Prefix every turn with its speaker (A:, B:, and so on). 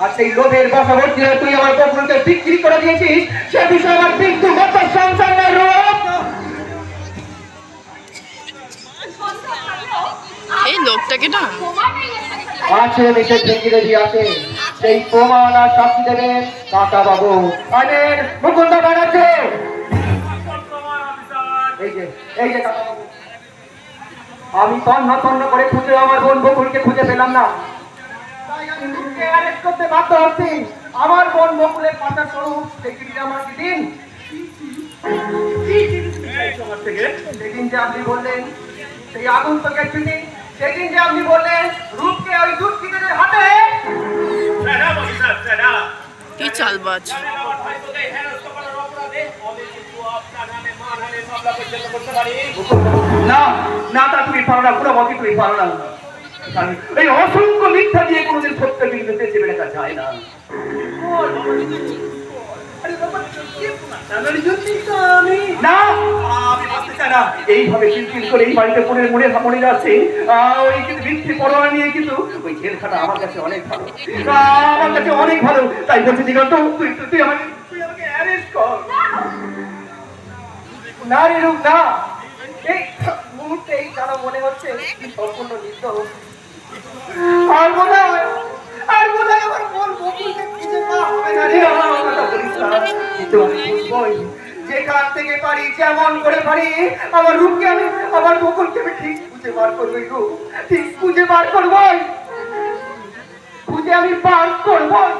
A: আর সেই লোভের বশবর্তী হয়ে তুই আমার বকুলকে বিক্রি করে দিয়েছিস, সে বিষয়ে আমার বিন্দু মত সংশয় নেই।
B: এই লোকটাকে না
A: আছে দেশে ঠেকি রেডি আছে, সেই প্রমাণ আর সাক্ষী দেবেন কাকা বাবু। আনেন মুকুন্দ বানাচ্ছে এই যে কাকা বাবু। আমি তন্ন তন্ন করে খুঁজে আমার বোন বকুলকে খুঁজে পেলাম না, তাই আমি রূপকে অ্যারেস্ট করতে বাধ্য হচ্ছি। আমার বোন বকুলের পাতা স্বরূপ সেই চিঠিটা আমাকে দিন। সেদিন যে আপনি বললেন সেই আগন্তুকের চিঠি, সেদিন যে আপনি বললেন রূপকে ওই দুষ্কৃতীদের হাতে।
B: কি চালবাজ!
A: না না, তা তুমি পারো না, পুরো মতি তুমি পারো না। এই অসংখ্য মিথ্যা দিয়ে কোনোদিন সত্য কিন্তু চেপে রাখা যায় না। এইভাবে চিলচিল করে এই বাড়িতে মনে যাচ্ছে ওই কিন্তু বৃত্তি পড়োয়া নিয়ে কিন্তু ওই জেলখানা আমার কাছে অনেক ভালো, আমার কাছে অনেক ভালো। তাই বলছি দিগন্ত, তুই আমাকে অ্যারেস্ট কর। না রে রূপ না, এই মুহূর্তে এই যেন মনে হচ্ছে সম্পূর্ণ নির্দোষ। আর বোধহয় আমার বোন বকুলকে খুঁজে পাওয়া হবে না রে। আমার কথা বলিস না, কিন্তু আমি বুঝবই যেখান থেকে পারি, যেমন করে পারি আমার রূপকে আমি, আমার বকুলকে আমি ঠিক খুঁজে বার করবই রূপ, ঠিক খুঁজে বার করবই, খুঁজে আমি বার করবই।